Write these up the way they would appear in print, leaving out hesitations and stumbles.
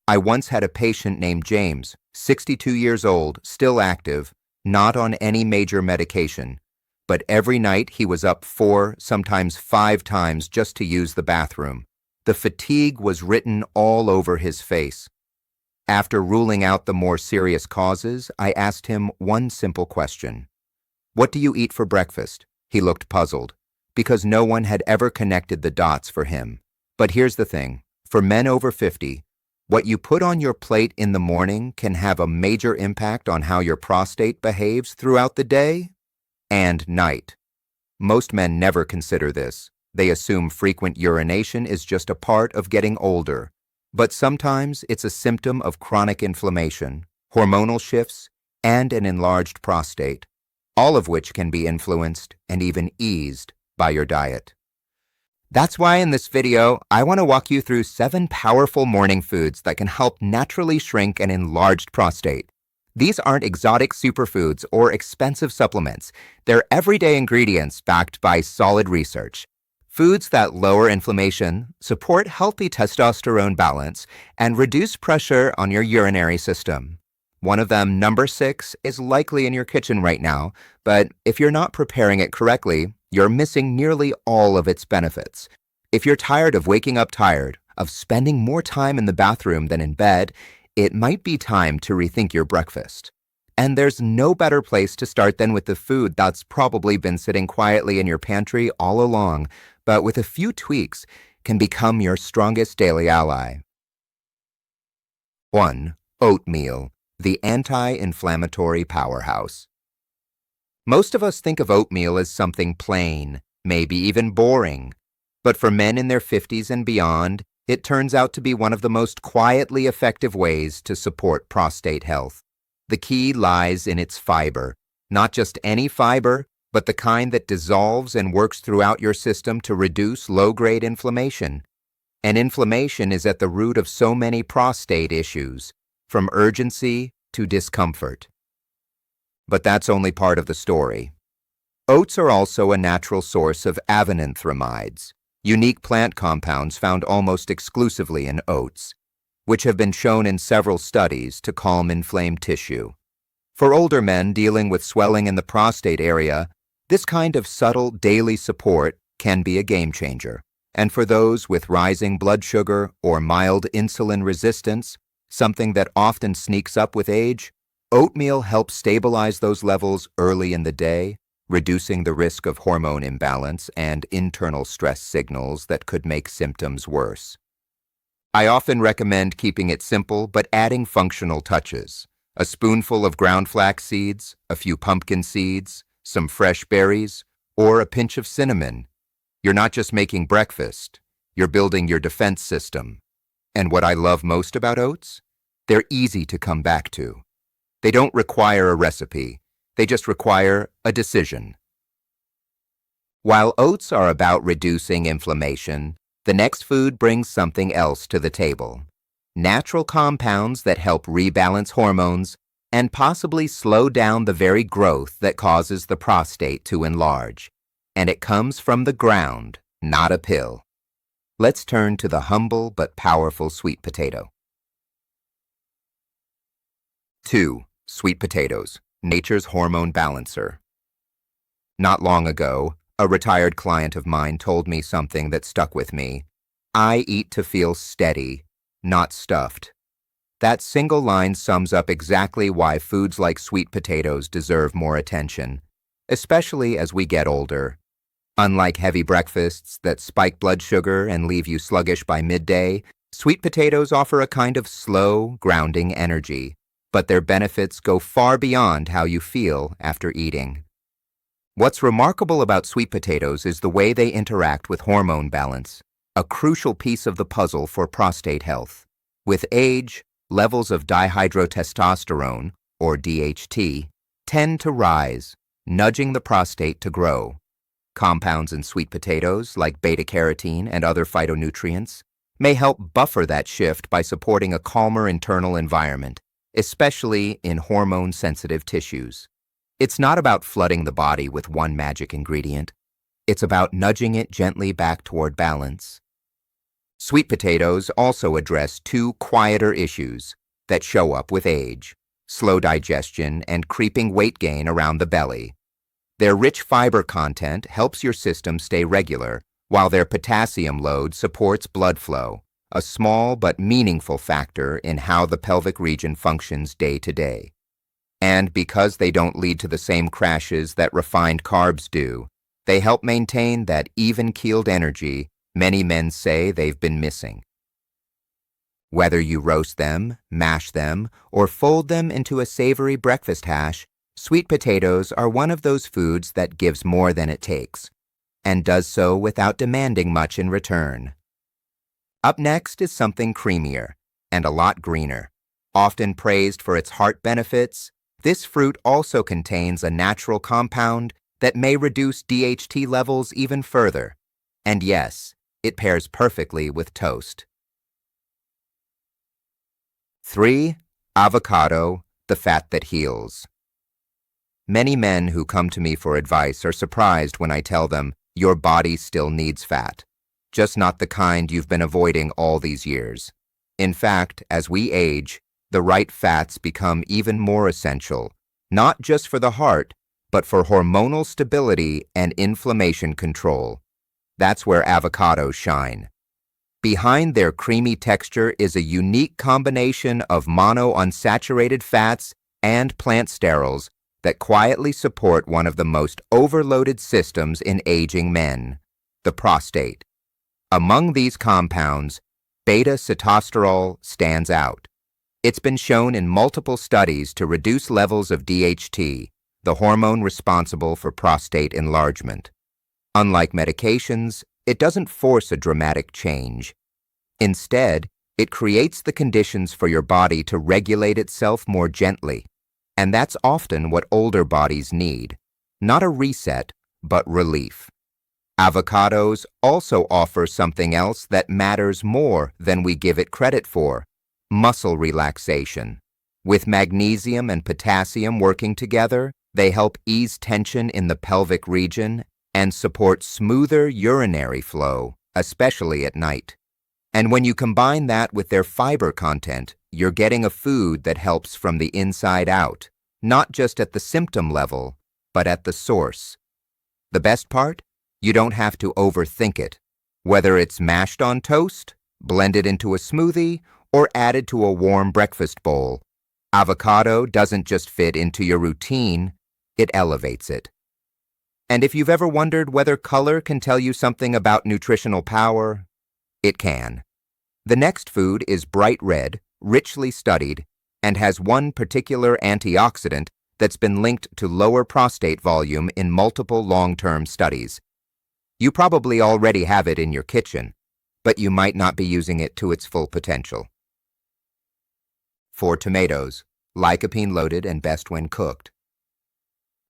I once had a patient named James, 62 years old, still active, not on any major medication, but every night he was up 4, sometimes 5 times just to use the bathroom. The fatigue was written all over his face. After ruling out the more serious causes, I asked him one simple question. "What do you eat for breakfast?" He looked puzzled, because no one had ever connected the dots for him. But here's the thing. For men over 50, what you put on your plate in the morning can have a major impact on how your prostate behaves throughout the day and night. Most men never consider this. They assume frequent urination is just a part of getting older. But sometimes it's a symptom of chronic inflammation, hormonal shifts, and an enlarged prostate, all of which can be influenced and even eased by your diet. That's why in this video, I want to walk you through 7 powerful morning foods that can help naturally shrink an enlarged prostate. These aren't exotic superfoods or expensive supplements. They're everyday ingredients backed by solid research. Foods that lower inflammation, support healthy testosterone balance, and reduce pressure on your urinary system. One of them, number 6, is likely in your kitchen right now, but if you're not preparing it correctly, you're missing nearly all of its benefits. If you're tired of waking up tired, of spending more time in the bathroom than in bed, it might be time to rethink your breakfast. And there's no better place to start than with the food that's probably been sitting quietly in your pantry all along, but with a few tweaks can become your strongest daily ally. 1. Oatmeal, the anti-inflammatory powerhouse. Most of us think of oatmeal as something plain, maybe even boring. But for men in their 50s and beyond, it turns out to be one of the most quietly effective ways to support prostate health. The key lies in its fiber, not just any fiber, but the kind that dissolves and works throughout your system to reduce low-grade inflammation. And inflammation is at the root of so many prostate issues, from urgency to discomfort. But that's only part of the story. Oats are also a natural source of avenanthramides, unique plant compounds found almost exclusively in oats, which have been shown in several studies to calm inflamed tissue. For older men dealing with swelling in the prostate area, this kind of subtle daily support can be a game changer. And for those with rising blood sugar or mild insulin resistance, something that often sneaks up with age, oatmeal helps stabilize those levels early in the day, reducing the risk of hormone imbalance and internal stress signals that could make symptoms worse. I often recommend keeping it simple but adding functional touches. A spoonful of ground flax seeds, a few pumpkin seeds, some fresh berries, or a pinch of cinnamon. You're not just making breakfast, you're building your defense system. And what I love most about oats? They're easy to come back to. They don't require a recipe, they just require a decision. While oats are about reducing inflammation, the next food brings something else to the table. Natural compounds that help rebalance hormones and possibly slow down the very growth that causes the prostate to enlarge. And it comes from the ground, not a pill. Let's turn to the humble but powerful sweet potato. 2. Sweet potatoes, nature's hormone balancer. Not long ago, a retired client of mine told me something that stuck with me. I eat to feel steady, not stuffed. That single line sums up exactly why foods like sweet potatoes deserve more attention, especially as we get older. Unlike heavy breakfasts that spike blood sugar and leave you sluggish by midday, sweet potatoes offer a kind of slow, grounding energy, but their benefits go far beyond how you feel after eating. What's remarkable about sweet potatoes is the way they interact with hormone balance, a crucial piece of the puzzle for prostate health. With age, levels of dihydrotestosterone, or DHT, tend to rise, nudging the prostate to grow. Compounds in sweet potatoes, like beta-carotene and other phytonutrients, may help buffer that shift by supporting a calmer internal environment, especially in hormone-sensitive tissues. It's not about flooding the body with one magic ingredient. It's about nudging it gently back toward balance. Sweet potatoes also address two quieter issues that show up with age: slow digestion and creeping weight gain around the belly. Their rich fiber content helps your system stay regular, while their potassium load supports blood flow, a small but meaningful factor in how the pelvic region functions day to day. And because they don't lead to the same crashes that refined carbs do, they help maintain that even-keeled energy many men say they've been missing. Whether you roast them, mash them, or fold them into a savory breakfast hash, sweet potatoes are one of those foods that gives more than it takes, and does so without demanding much in return. Up next is something creamier and a lot greener. Often praised for its heart benefits, this fruit also contains a natural compound that may reduce DHT levels even further. And yes, it pairs perfectly with toast. 3. Avocado, the fat that heals. Many men who come to me for advice are surprised when I tell them, your body still needs fat, just not the kind you've been avoiding all these years. In fact, as we age, the right fats become even more essential, not just for the heart, but for hormonal stability and inflammation control. That's where avocados shine. Behind their creamy texture is a unique combination of monounsaturated fats and plant sterols that quietly support one of the most overloaded systems in aging men, the prostate. Among these compounds, beta-sitosterol stands out. It's been shown in multiple studies to reduce levels of DHT, the hormone responsible for prostate enlargement. Unlike medications, it doesn't force a dramatic change. Instead, it creates the conditions for your body to regulate itself more gently. And that's often what older bodies need. Not a reset, but relief. Avocados also offer something else that matters more than we give it credit for: muscle relaxation. With magnesium and potassium working together, they help ease tension in the pelvic region and support smoother urinary flow, especially at night. And when you combine that with their fiber content, you're getting a food that helps from the inside out, not just at the symptom level, but at the source. The best part? You don't have to overthink it. Whether it's mashed on toast, blended into a smoothie, or added to a warm breakfast bowl, avocado doesn't just fit into your routine, it elevates it. And if you've ever wondered whether color can tell you something about nutritional power, it can. The next food is bright red, richly studied, and has one particular antioxidant that's been linked to lower prostate volume in multiple long-term studies. You probably already have it in your kitchen, but you might not be using it to its full potential. 4 tomatoes, lycopene-loaded and best when cooked.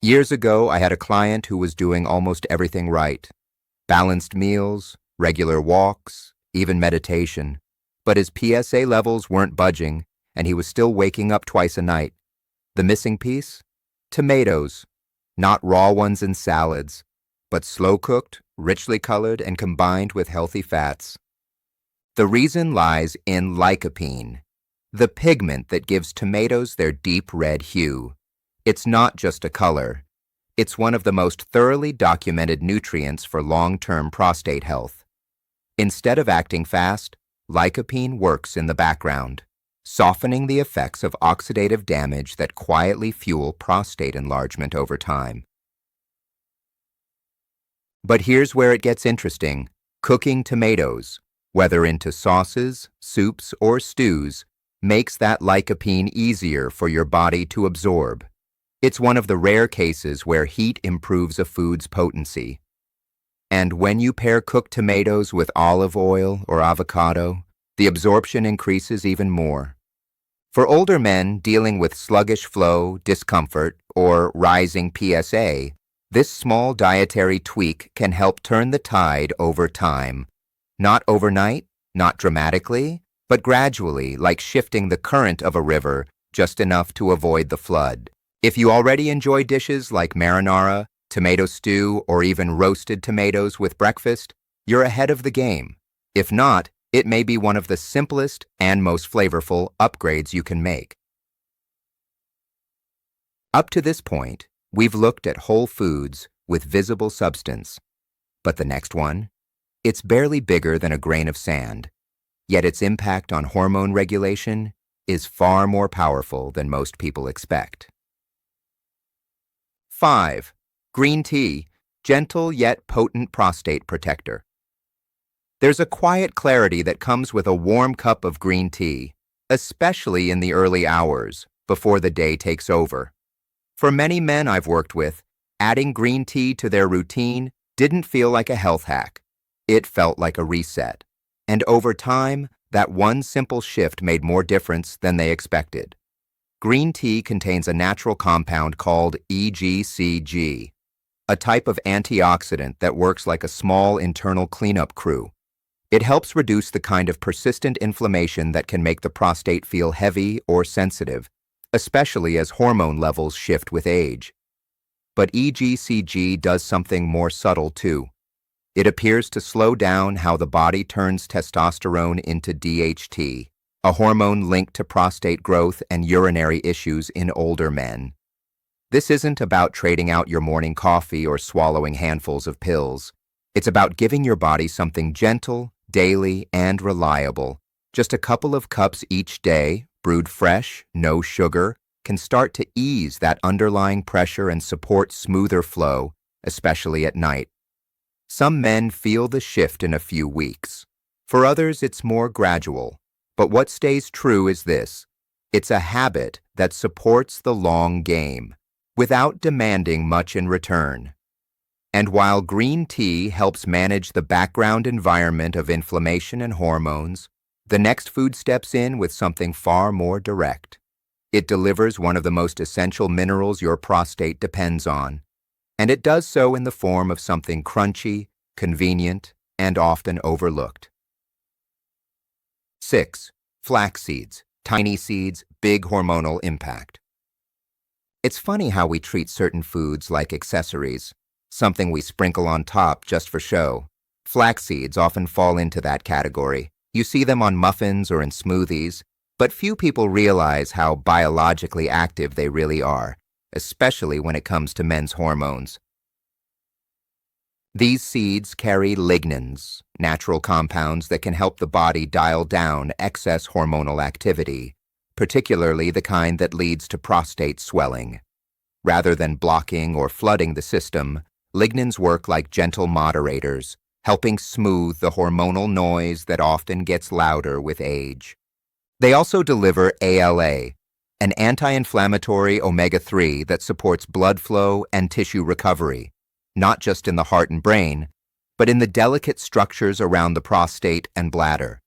Years ago, I had a client who was doing almost everything right. Balanced meals, regular walks, even meditation. But his PSA levels weren't budging, and he was still waking up twice a night. The missing piece? Tomatoes. Not raw ones in salads, but slow-cooked, richly colored, and combined with healthy fats. The reason lies in lycopene, the pigment that gives tomatoes their deep red hue. It's not just a color. It's one of the most thoroughly documented nutrients for long-term prostate health. Instead of acting fast, lycopene works in the background, softening the effects of oxidative damage that quietly fuel prostate enlargement over time. But here's where it gets interesting. Cooking tomatoes, whether into sauces, soups, or stews, makes that lycopene easier for your body to absorb. It's one of the rare cases where heat improves a food's potency. And when you pair cooked tomatoes with olive oil or avocado, the absorption increases even more. For older men dealing with sluggish flow, discomfort, or rising PSA, this small dietary tweak can help turn the tide over time. Not overnight, not dramatically, but gradually, like shifting the current of a river just enough to avoid the flood. If you already enjoy dishes like marinara, tomato stew, or even roasted tomatoes with breakfast, you're ahead of the game. If not, It may be one of the simplest and most flavorful upgrades you can make. Up to this point, we've looked at whole foods with visible substance. But the next one? It's barely bigger than a grain of sand, yet its impact on hormone regulation is far more powerful than most people expect. 5. Green tea, gentle yet potent prostate protector. There's a quiet clarity that comes with a warm cup of green tea, especially in the early hours before the day takes over. For many men I've worked with, adding green tea to their routine didn't feel like a health hack. It felt like a reset. And over time, that one simple shift made more difference than they expected. Green tea contains a natural compound called EGCG, a type of antioxidant that works like a small internal cleanup crew. It helps reduce the kind of persistent inflammation that can make the prostate feel heavy or sensitive, especially as hormone levels shift with age. But EGCG does something more subtle too. It appears to slow down how the body turns testosterone into DHT, a hormone linked to prostate growth and urinary issues in older men. This isn't about trading out your morning coffee or swallowing handfuls of pills. It's about giving your body something gentle, daily, and reliable. Just a couple of cups each day, brewed fresh, no sugar, can start to ease that underlying pressure and support smoother flow, especially at night. Some men feel the shift in a few weeks. For others, it's more gradual. But what stays true is this: it's a habit that supports the long game, without demanding much in return. And while green tea helps manage the background environment of inflammation and hormones, the next food steps in with something far more direct. It delivers one of the most essential minerals your prostate depends on, and it does so in the form of something crunchy, convenient, and often overlooked. 6. Flax seeds, tiny seeds, big hormonal impact. It's funny how we treat certain foods like accessories, something we sprinkle on top just for show. Flax seeds often fall into that category. You see them on muffins or in smoothies, but few people realize how biologically active they really are, especially when it comes to men's hormones. These seeds carry lignans, natural compounds that can help the body dial down excess hormonal activity, particularly the kind that leads to prostate swelling. Rather than blocking or flooding the system, lignans work like gentle moderators, helping smooth the hormonal noise that often gets louder with age. They also deliver ALA, an anti-inflammatory omega-3 that supports blood flow and tissue recovery, not just in the heart and brain, but in the delicate structures around the prostate and bladder.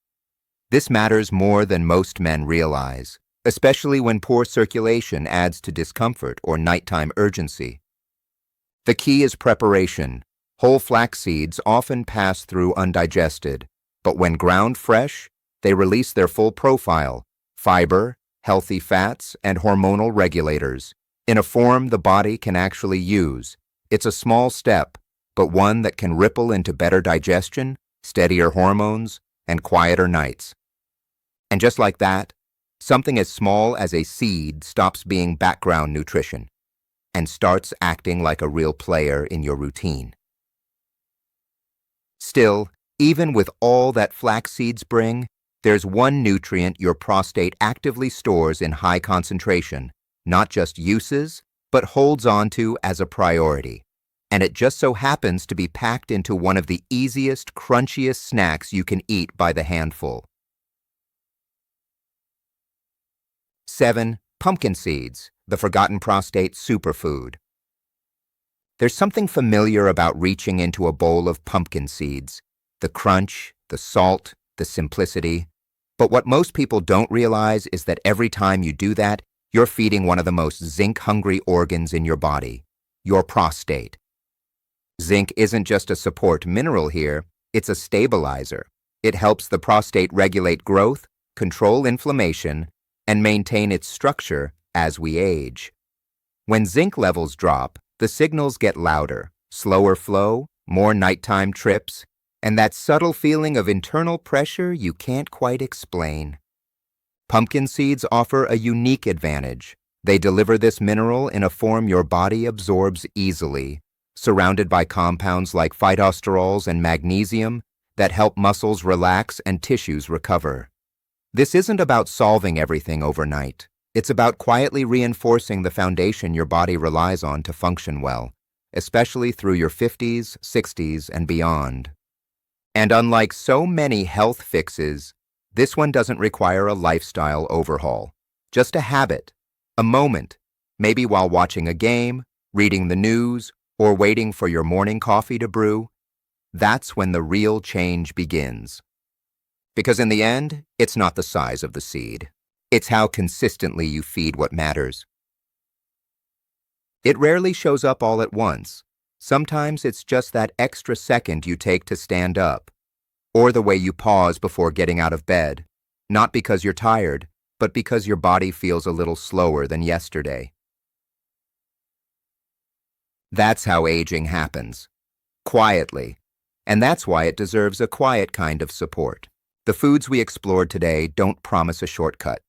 This matters more than most men realize, especially when poor circulation adds to discomfort or nighttime urgency. The key is preparation. Whole flax seeds often pass through undigested, but when ground fresh, they release their full profile: fiber, healthy fats, and hormonal regulators, in a form the body can actually use. It's a small step, but one that can ripple into better digestion, steadier hormones, and quieter nights. And just like that, something as small as a seed stops being background nutrition and starts acting like a real player in your routine. Still, even with all that flax seeds bring, there's one nutrient your prostate actively stores in high concentration, not just uses, but holds on to as a priority. And it just so happens to be packed into one of the easiest, crunchiest snacks you can eat by the handful. 7. Pumpkin seeds, the forgotten prostate superfood. There's something familiar about reaching into a bowl of pumpkin seeds. The crunch, the salt, the simplicity. But what most people don't realize is that every time you do that, you're feeding one of the most zinc-hungry organs in your body, your prostate. Zinc isn't just a support mineral here, it's a stabilizer. It helps the prostate regulate growth, control inflammation, and maintain its structure as we age. When zinc levels drop, the signals get louder, slower flow, more nighttime trips, and that subtle feeling of internal pressure you can't quite explain. Pumpkin seeds offer a unique advantage. They deliver this mineral in a form your body absorbs easily, surrounded by compounds like phytosterols and magnesium that help muscles relax and tissues recover. This isn't about solving everything overnight. It's about quietly reinforcing the foundation your body relies on to function well, especially through your 50s, 60s, and beyond. And unlike so many health fixes, this one doesn't require a lifestyle overhaul. Just a habit, a moment, maybe while watching a game, reading the news, or waiting for your morning coffee to brew. That's when the real change begins. Because in the end, it's not the size of the seed. It's how consistently you feed what matters. It rarely shows up all at once. Sometimes it's just that extra second you take to stand up, or the way you pause before getting out of bed, not because you're tired, but because your body feels a little slower than yesterday. That's how aging happens, quietly, and that's why it deserves a quiet kind of support. The foods we explored today don't promise a shortcut,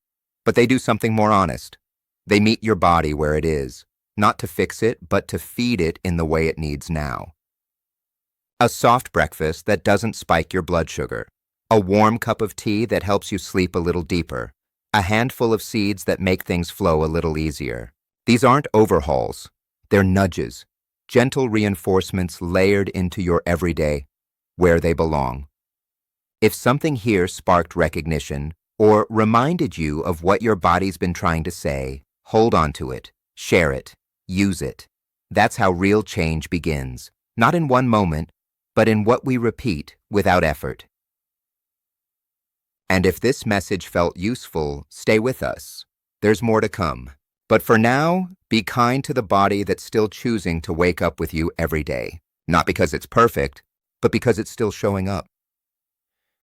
but they do something more honest. They meet your body where it is, not to fix it, but to feed it in the way it needs now. A soft breakfast that doesn't spike your blood sugar, a warm cup of tea that helps you sleep a little deeper, a handful of seeds that make things flow a little easier. These aren't overhauls, they're nudges, gentle reinforcements layered into your everyday, where they belong. If something here sparked recognition or reminded you of what your body's been trying to say, hold on to it, share it, use it. That's how real change begins, not in one moment, but in what we repeat without effort. And if this message felt useful, stay with us. There's more to come. But for now, be kind to the body that's still choosing to wake up with you every day. Not because it's perfect, but because it's still showing up.